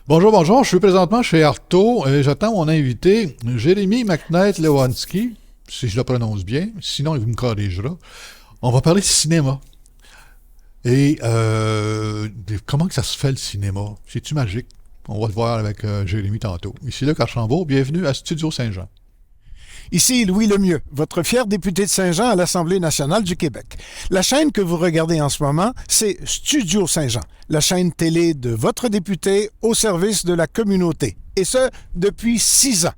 Bonjour, bonjour. Je suis présentement chez Arto et j'attends mon invité, Jérémy McKnight-Lewanski, si je le prononce bien. Sinon, il me corrigera. On va parler de cinéma. Et comment que ça se fait le cinéma? C'est-tu magique? On va le voir avec Jérémy tantôt. Ici Luc Archambault, bienvenue à Studio Saint-Jean. Ici Louis Lemieux, votre fier député de Saint-Jean à l'Assemblée nationale du Québec. La chaîne que vous regardez en ce moment, c'est Studio Saint-Jean, la chaîne télé de votre député au service de la communauté. Et ce, depuis 6 ans.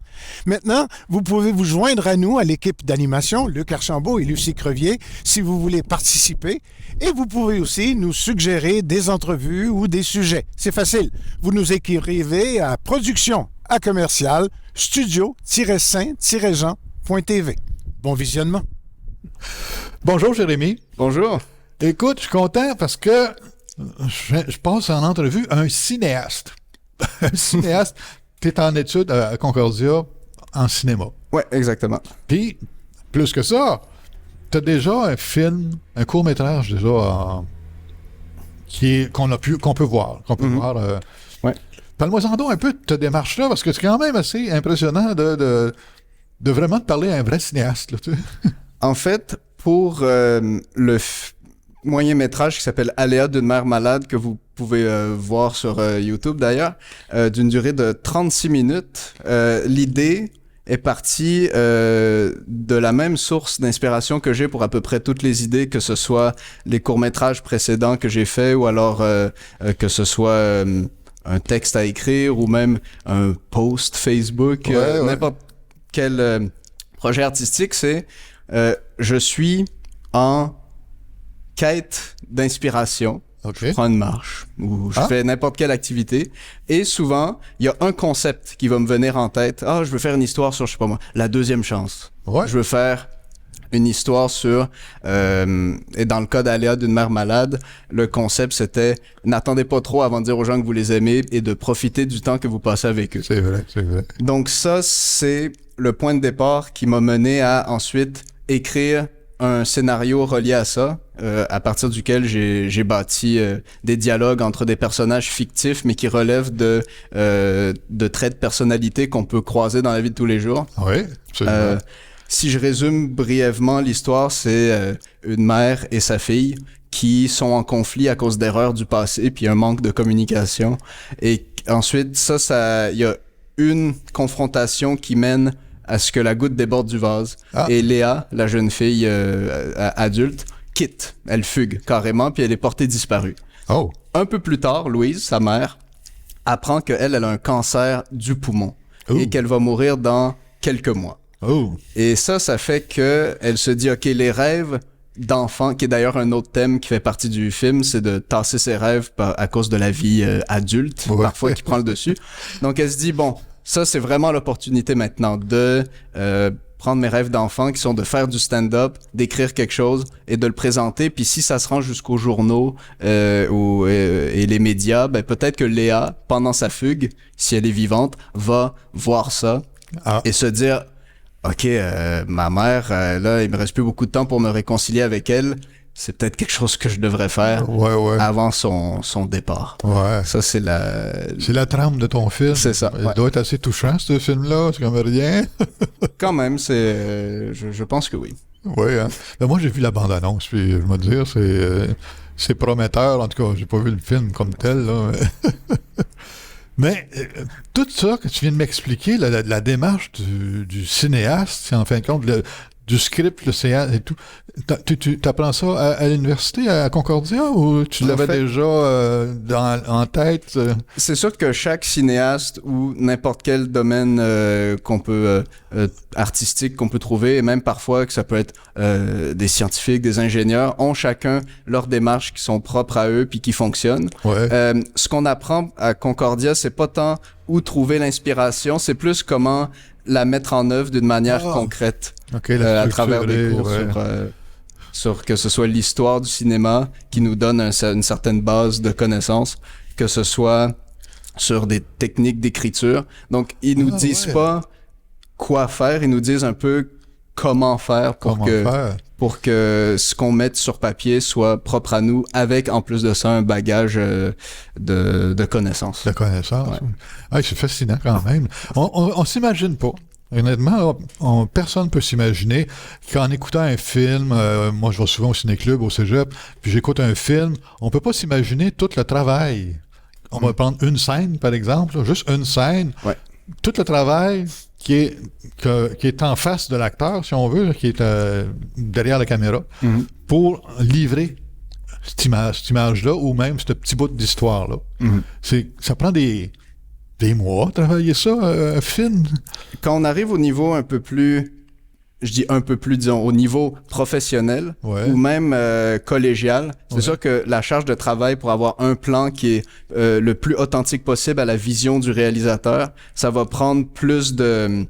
Maintenant, vous pouvez vous joindre à nous, à l'équipe d'animation, Luc Archambault et Lucie Crevier, si vous voulez participer. Et vous pouvez aussi nous suggérer des entrevues ou des sujets. C'est facile. Vous nous écrivez à production@commercial studio-saint-jean.tv. Bon visionnement. Bonjour Jérémy. Bonjour. Écoute, je suis content parce que je passe en entrevue un cinéaste. Un cinéaste, tu es en études à Concordia en cinéma. Ouais, exactement. Puis, plus que ça, tu as déjà un film, un court-métrage déjà qu'on peut voir. Ouais. Parle-moi-en donc un peu de ta démarche-là, parce que c'est quand même assez impressionnant de vraiment te parler à un vrai cinéaste. Là, tu sais. En fait, pour moyen métrage qui s'appelle Aléa d'une mère malade, que vous pouvez voir sur YouTube d'ailleurs, d'une durée de 36 minutes, l'idée est partie de la même source d'inspiration que j'ai pour à peu près toutes les idées, que ce soit les courts-métrages précédents que j'ai faits ou alors que ce soit un texte à écrire ou même un post Facebook, n'importe quel projet artistique, c'est je suis en quête d'inspiration. Okay. Je prends une marche ou je fais n'importe quelle activité et souvent, il y a un concept qui va me venir en tête. Ah, je veux faire une histoire sur, je sais pas moi, la deuxième chance. Ouais. Je veux faire une histoire sur, et dans le cas d'Aléa d'une mère malade, le concept c'était n'attendez pas trop avant de dire aux gens que vous les aimez et de profiter du temps que vous passez avec eux. C'est vrai, c'est vrai. Donc ça, c'est le point de départ qui m'a mené à ensuite écrire un scénario relié à ça, à partir duquel j'ai bâti des dialogues entre des personnages fictifs, mais qui relèvent de traits de personnalité qu'on peut croiser dans la vie de tous les jours. Oui, absolument. Si je résume brièvement l'histoire, c'est une mère et sa fille qui sont en conflit à cause d'erreurs du passé, puis un manque de communication. Et ensuite, il y a une confrontation qui mène à ce que la goutte déborde du vase. Et Léa, la jeune fille adulte, quitte. Elle fugue carrément, puis elle est portée disparue. Oh. Un peu plus tard, Louise, sa mère, apprend qu'elle a un cancer du poumon et qu'elle va mourir dans quelques mois. Oh. Et ça fait que elle se dit, OK, les rêves d'enfant, qui est d'ailleurs un autre thème qui fait partie du film, c'est de tasser ses rêves à cause de la vie adulte, parfois qui prend le dessus. Donc elle se dit, bon, ça c'est vraiment l'opportunité maintenant de prendre mes rêves d'enfant qui sont de faire du stand-up, d'écrire quelque chose et de le présenter. Puis si ça se rend jusqu'aux journaux et les médias, ben peut-être que Léa, pendant sa fugue, si elle est vivante, va voir ça et se dire, OK, ma mère, là, il me reste plus beaucoup de temps pour me réconcilier avec elle. C'est peut-être quelque chose que je devrais faire avant son départ. Ouais. Ça, c'est la trame de ton film. C'est ça. Il doit être assez touchant, ce film-là. C'est comme rien. Quand même, je pense que oui. Oui, hein. Ben, moi, j'ai vu la bande-annonce, puis je vais dire, c'est prometteur. En tout cas, j'ai pas vu le film comme tel, là. Mais tout ça que tu viens de m'expliquer, la démarche du cinéaste, c'est en fin de compte du script, le séance et tout. Tu apprends ça à l'université, à Concordia, ou tu l'avais déjà en tête? C'est sûr que chaque cinéaste ou n'importe quel domaine qu'on peut artistique qu'on peut trouver, et même parfois que ça peut être des scientifiques, des ingénieurs, ont chacun leurs démarches qui sont propres à eux puis qui fonctionnent. Ouais. Ce qu'on apprend à Concordia, c'est pas tant où trouver l'inspiration, c'est plus comment la mettre en œuvre d'une manière concrète à travers des cours sur que ce soit l'histoire du cinéma qui nous donne une certaine base de connaissances, que ce soit sur des techniques d'écriture. Donc, ils nous disent pas quoi faire, ils nous disent un peu comment faire pour pour que ce qu'on mette sur papier soit propre à nous, avec en plus de ça un bagage de connaissances. De connaissances. Ouais. Ah, c'est fascinant quand même. On s'imagine pas. Honnêtement, personne ne peut s'imaginer qu'en écoutant un film, moi je vais souvent au ciné-club, au cégep, puis j'écoute un film, on peut pas s'imaginer tout le travail. On va prendre une scène, par exemple, là, juste une scène. Ouais. Tout le travail qui est en face de l'acteur, si on veut, là, qui est derrière la caméra, pour livrer cette image-là, ou même ce petit bout d'histoire-là. Ça prend des mois, travailler ça, un film. Quand on arrive au niveau un peu plus, je dis un peu plus, disons, au niveau professionnel ou même collégial, c'est sûr que la charge de travail pour avoir un plan qui est le plus authentique possible à la vision du réalisateur, ça va prendre plus de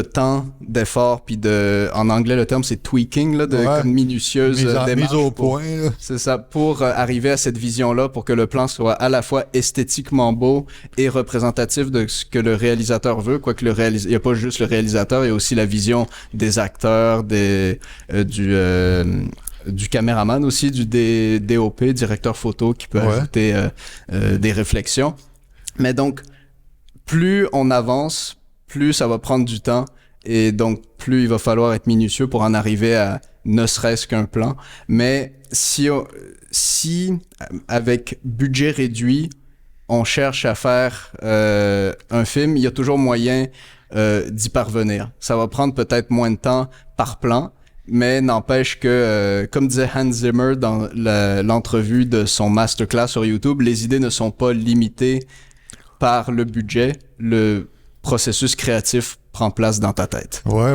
temps, d'effort, puis en anglais le terme c'est tweaking, là, comme minutieuse démarche. Mise au point. C'est ça, pour arriver à cette vision-là, pour que le plan soit à la fois esthétiquement beau et représentatif de ce que le réalisateur veut, quoique il n'y a pas juste le réalisateur, il y a aussi la vision des acteurs, du caméraman aussi, du DOP, directeur photo, qui peut ajouter des réflexions. Mais donc, plus on avance, plus ça va prendre du temps, et donc plus il va falloir être minutieux pour en arriver à ne serait-ce qu'un plan. Mais si avec budget réduit, on cherche à faire un film, il y a toujours moyen d'y parvenir. Ça va prendre peut-être moins de temps par plan, mais n'empêche que, comme disait Hans Zimmer dans l'entrevue de son masterclass sur YouTube, les idées ne sont pas limitées par le budget. Le processus créatif prend place dans ta tête. Ouais,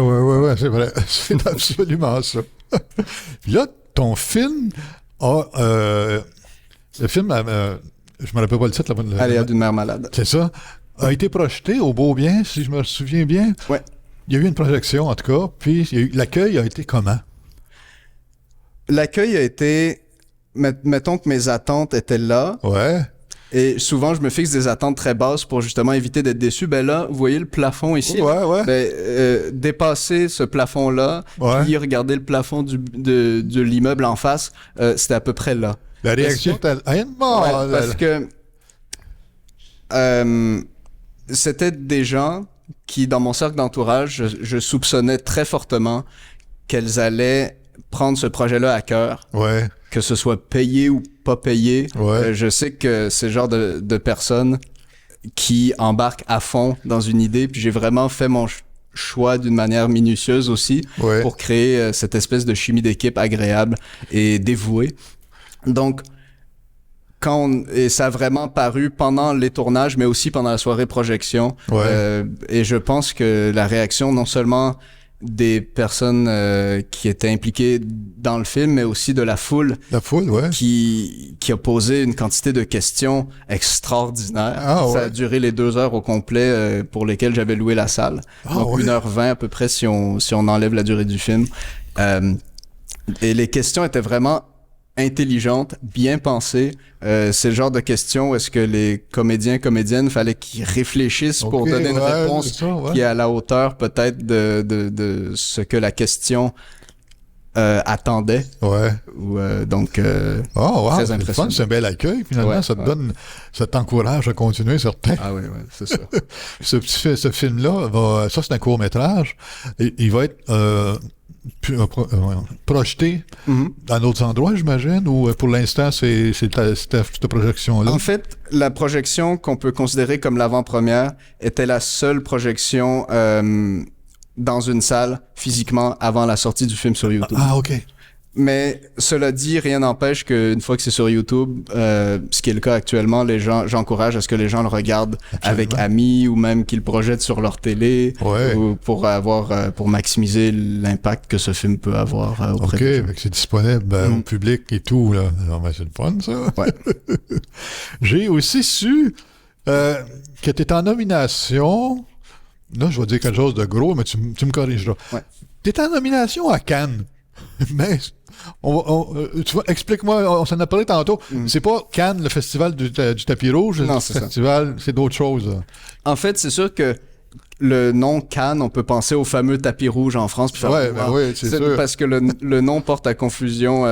c'est vrai. C'est absolument ça. Puis là, ton film a... le film, je me rappelle pas le titre. Aléa d'une mère malade. C'est ça. A été projeté au Beau-Bien, si je me souviens bien. Ouais. Il y a eu une projection, en tout cas. Puis l'accueil a été comment? L'accueil a été... Mettons que mes attentes étaient là. Ouais. Et souvent, je me fixe des attentes très basses pour justement éviter d'être déçu. Ben là, vous voyez le plafond ici. Ouais. Ben, dépasser ce plafond-là, puis regarder le plafond de l'immeuble en face, c'était à peu près là. La réaction était... parce que c'était des gens qui, dans mon cercle d'entourage, je soupçonnais très fortement qu'elles allaient prendre ce projet-là à cœur. Ouais. Que ce soit payé ou pas payé. Ouais. Je sais que c'est le genre de personnes qui embarquent à fond dans une idée, puis j'ai vraiment fait mon choix d'une manière minutieuse aussi pour créer cette espèce de chimie d'équipe agréable et dévouée. Donc, et ça a vraiment paru pendant les tournages, mais aussi pendant la soirée projection. Et je pense que la réaction, non seulement des personnes qui étaient impliquées dans le film, mais aussi de la foule. La foule, qui a posé une quantité de questions extraordinaires. Ça a duré les 2 heures au complet pour lesquelles j'avais loué la salle. Donc 1h20 à peu près si on enlève la durée du film. Et les questions étaient vraiment intelligente, bien pensée. C'est le genre de question où est-ce que les comédiennes, fallait qu'ils réfléchissent pour donner une réponse qui est à la hauteur peut-être de ce que la question attendait. Donc, très impressionnant. C'est un bel accueil, finalement. Ça t'encourage à continuer, certain. Ah oui, c'est ça. Ce film-là, ça c'est un court-métrage. Il va être... projeté dans d'autres endroits, j'imagine, ou pour l'instant, c'est cette projection-là? En fait, la projection qu'on peut considérer comme l'avant-première était la seule projection dans une salle, physiquement, avant la sortie du film sur YouTube. Ah, OK. Mais cela dit, rien n'empêche qu'une fois que c'est sur YouTube, ce qui est le cas actuellement, j'encourage à ce que les gens le regardent avec amis ou même qu'ils le projettent sur leur télé ou pour maximiser l'impact que ce film peut avoir auprès des gens. OK, c'est disponible au public et tout, là. Alors, c'est le fun, ça. Ouais. J'ai aussi su que tu étais en nomination. Là, je vais dire quelque chose de gros, mais tu me corrigeras. Ouais. Tu étais en nomination à Cannes. Mais tu vois, explique-moi, on s'en a parlé tantôt. C'est pas Cannes, le festival du tapis rouge. Non, c'est d'autres choses. En fait, c'est sûr que le nom Cannes, on peut penser au fameux tapis rouge en France. Puis faire, Ouais, ben oui, c'est sûr. parce que le nom porte à confusion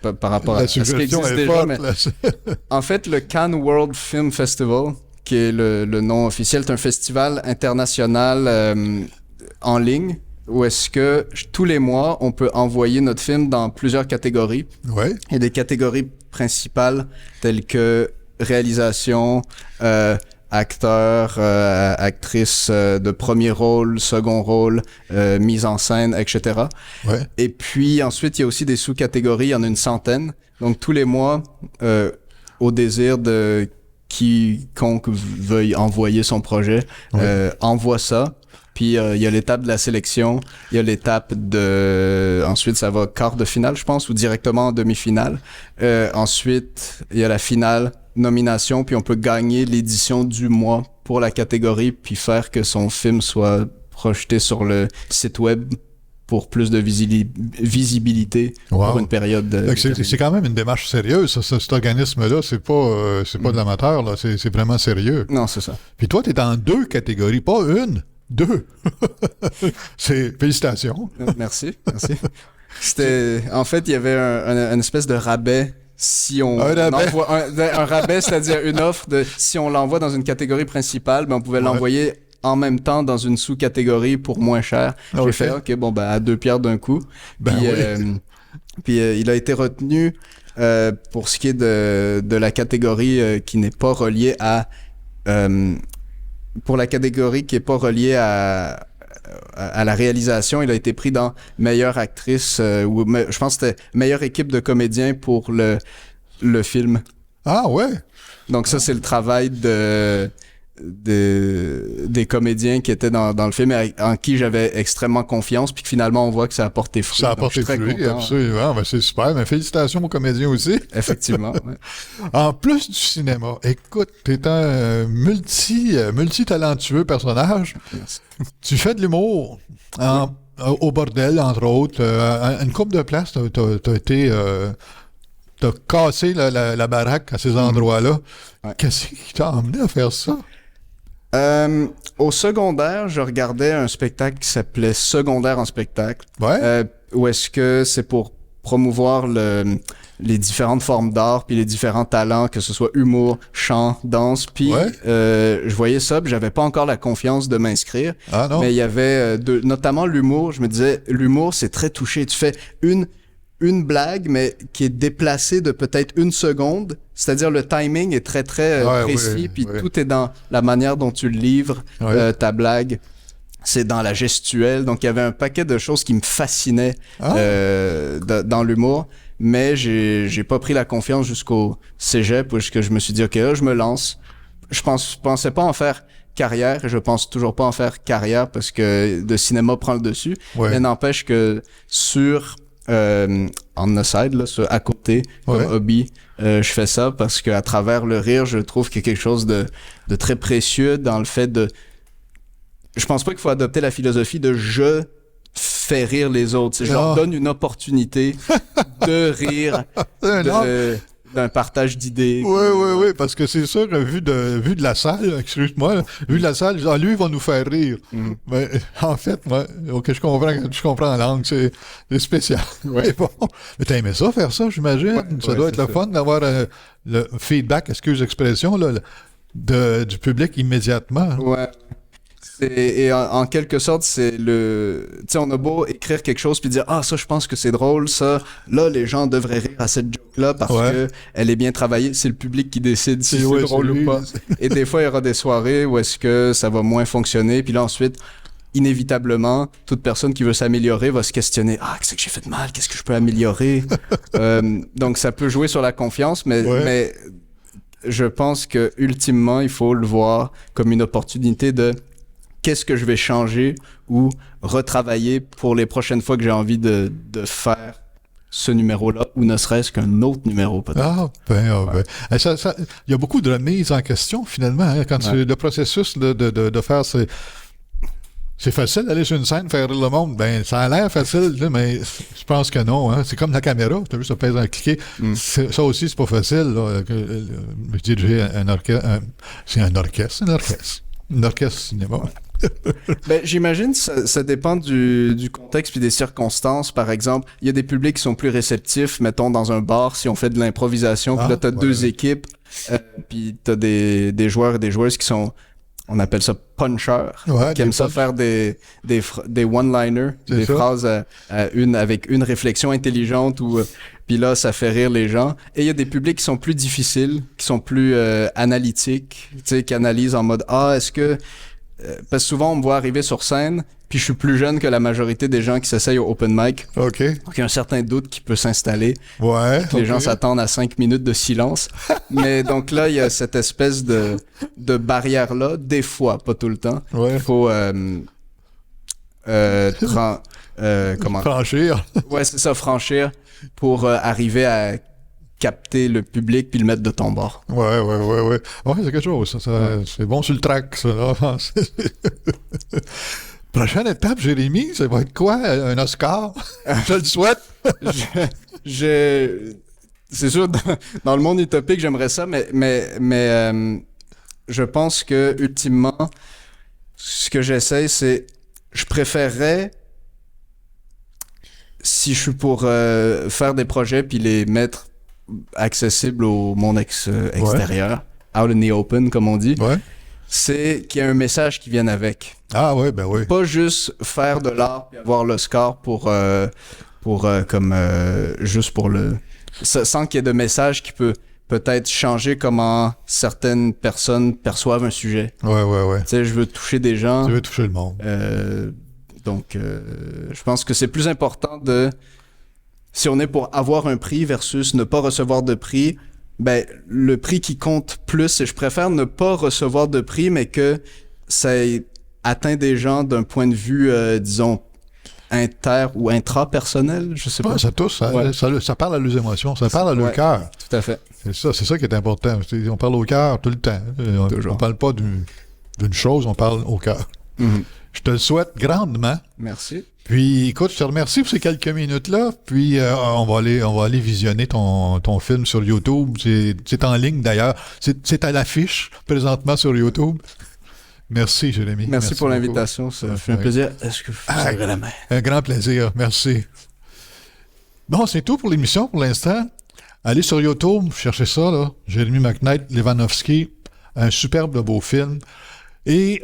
par rapport à ce qui existe déjà. Forte, Mais là. en fait, le Cannes World Film Festival, qui est le nom officiel, c'est un festival international en ligne où est-ce que tous les mois, on peut envoyer notre film dans plusieurs catégories. Ouais. Il y a des catégories principales telles que réalisation, acteur, actrice de premier rôle, second rôle, mise en scène, etc. Ouais. Et puis ensuite, il y a aussi des sous-catégories, il y en a une centaine. Donc tous les mois, au désir de quiconque veuille envoyer son projet, envoie ça. Puis il y a l'étape de la sélection, il y a l'étape de... Ensuite, ça va quart de finale, je pense, ou directement en demi-finale. Ensuite, il y a la finale, nomination, puis on peut gagner l'édition du mois pour la catégorie, puis faire que son film soit projeté sur le site web pour plus de visibilité pour une période... C'est quand même une démarche sérieuse, ça, cet organisme-là. C'est pas de l'amateur, là. C'est vraiment sérieux. Non, c'est ça. Puis toi, t'es dans 2 catégories, pas une, 2. Félicitations. Merci. C'était... En fait, il y avait une espèce de rabais si on envoie un rabais, c'est-à-dire une offre de si on l'envoie dans une catégorie principale, ben on pouvait l'envoyer en même temps dans une sous-catégorie pour moins cher. J'ai fait OK, bon ben à 2 pierres d'un coup. Puis il a été retenu pour ce qui est de la catégorie qui n'est pas reliée à pour la catégorie qui est pas reliée à la réalisation, il a été pris dans meilleure actrice ou je pense que c'était meilleure équipe de comédiens pour le film. Ah ouais. Donc ça c'est le travail des comédiens qui étaient dans le film et en qui j'avais extrêmement confiance, puis que finalement on voit que ça a porté fruit. Ça a porté fruit, absolument. Ben, c'est super. Mais félicitations aux comédiens aussi. Effectivement. Ouais. En plus du cinéma, écoute, t'es un multi-talentueux personnage. Merci. Tu fais de l'humour au bordel, entre autres. Une couple de places, t'as été... t'as cassé la baraque à ces endroits-là. Ouais. Qu'est-ce qui t'a emmené à faire ça? Au secondaire, je regardais un spectacle qui s'appelait Secondaire en spectacle. Ouais. Où est-ce que c'est pour promouvoir les différentes formes d'art puis les différents talents, que ce soit humour, chant, danse. Puis je voyais ça, puis j'avais pas encore la confiance de m'inscrire. Ah non. Mais il y avait notamment l'humour. Je me disais, l'humour, c'est très touché. Tu fais une blague, mais qui est déplacée de peut-être 1 seconde. C'est-à-dire le timing est très, très précis, puis tout est dans la manière dont tu le livres, ta blague. C'est dans la gestuelle. Donc, il y avait un paquet de choses qui me fascinaient dans l'humour. Mais j'ai pas pris la confiance jusqu'au cégep, où je me suis dit, OK, là, je me lance. Je pensais pas en faire carrière, et je pense toujours pas en faire carrière parce que le cinéma prend le dessus. Ouais. Mais n'empêche que on the side, là, à côté, comme hobby, je fais ça parce qu'à travers le rire, je trouve qu'il y a quelque chose de très précieux dans le fait de... Je pense pas qu'il faut adopter la philosophie de je fais rire les autres. Je leur donne une opportunité de rire, d'un partage d'idées. Oui, parce que c'est sûr, vu de la salle, excuse-moi, vu de la salle, lui, il va nous faire rire. Mm. Mais en fait, je comprends la langue, c'est spécial. Ouais. Bon. Mais t'as aimé ça, faire ça, j'imagine? Ça doit être le fun d'avoir le feedback, excuse l'expression, là, du public immédiatement. Ouais. Et en quelque sorte, c'est tu sais, on a beau écrire quelque chose puis dire, ça, je pense que c'est drôle, ça. Là, les gens devraient rire à cette joke-là parce que elle est bien travaillée. C'est le public qui décide si c'est drôle ou pas. Et des fois, il y aura des soirées où est-ce que ça va moins fonctionner. Puis là, ensuite, inévitablement, toute personne qui veut s'améliorer va se questionner, qu'est-ce que j'ai fait de mal? Qu'est-ce que je peux améliorer? Donc, ça peut jouer sur la confiance, mais je pense que ultimement, il faut le voir comme une opportunité de qu'est-ce que je vais changer ou retravailler pour les prochaines fois que j'ai envie de faire ce numéro-là ou ne serait-ce qu'un autre numéro peut-être. Il y a beaucoup de remises en question finalement hein, quand le processus de faire c'est facile d'aller sur une scène faire rire le monde. Ben ça a l'air facile, mais je pense que non. Hein. C'est comme la caméra. Tu as vu, ça pèse un cliquer. Ça aussi, c'est pas facile. Là. Je dirais un orchestre. C'est un orchestre cinéma. Ben, j'imagine ça dépend du contexte puis des circonstances. Par exemple, il y a des publics qui sont plus réceptifs, mettons dans un bar, si on fait de l'improvisation, puis là t'as deux équipes, puis t'as des joueurs et des joueuses qui sont, on appelle ça punchers, qui aiment ça faire des one-liners, des phrases avec une réflexion intelligente ou puis là ça fait rire les gens. Et il y a des publics qui sont plus difficiles, qui sont plus analytiques, tu sais, qui analysent en mode est-ce que parce que souvent on me voit arriver sur scène puis je suis plus jeune que la majorité des gens qui s'essayent au open mic. OK. Donc il y a un certain doute qui peut s'installer. Ouais. Les gens s'attendent à 5 minutes de silence. Mais donc là, il y a cette espèce de barrière-là, des fois, pas tout le temps. Ouais. Il faut franchir. Ouais, c'est ça, franchir pour arriver à capter le public puis le mettre de ton bord. Ouais. Ouais, c'est quelque chose. C'est bon sur le track, ça. Là. Prochaine étape, Jérémy, ça va être quoi? Un Oscar? Je le souhaite. C'est sûr, dans le monde utopique, j'aimerais ça, mais je pense que, ultimement, ce que j'essaie, c'est, je préférerais, si je suis pour faire des projets puis les mettre accessibles au monde extérieur, out in the open, comme on dit, c'est qu'il y a un message qui vienne avec. Ah ouais, ben oui. Pas juste faire de l'art et avoir l'Oscar juste pour le... Sans qu'il y ait de message qui peut peut-être changer comment certaines personnes perçoivent un sujet. Ouais. Tu sais, je veux toucher des gens. Tu veux toucher le monde. Donc, je pense que c'est plus important si on est pour avoir un prix versus ne pas recevoir de prix, ben, le prix qui compte plus, c'est je préfère ne pas recevoir de prix, mais que ça atteint des gens d'un point de vue, disons, inter ou intrapersonnel, je sais pas. Ça touche, ça parle à leurs émotions, ça parle à leur cœur. Tout à fait. C'est ça qui est important. On parle au cœur tout le temps. On parle pas d'une chose, on parle au cœur. Mm-hmm. Je te le souhaite grandement. Merci. Puis, écoute, je te remercie pour ces quelques minutes-là. Puis, on va aller visionner ton film sur YouTube. C'est en ligne, d'ailleurs. C'est à l'affiche, présentement, sur YouTube. Merci, Jérémy. Merci pour l'invitation. Ça fait un plaisir. Est-ce que vous serrez la main? Un grand plaisir. Merci. Bon, c'est tout pour l'émission pour l'instant. Allez sur YouTube, cherchez ça, là. Jérémy McKnight, Levanovski. Un superbe beau film. Et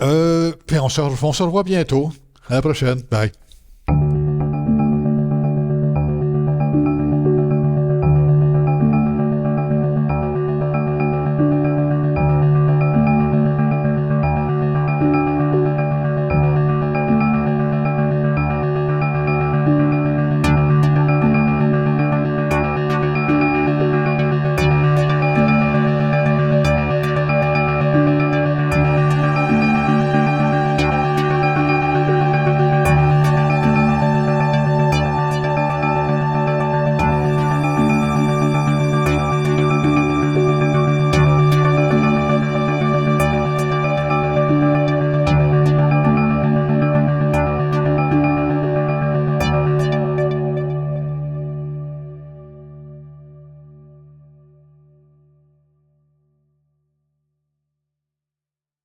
puis on se revoit bientôt. À la prochaine. Bye.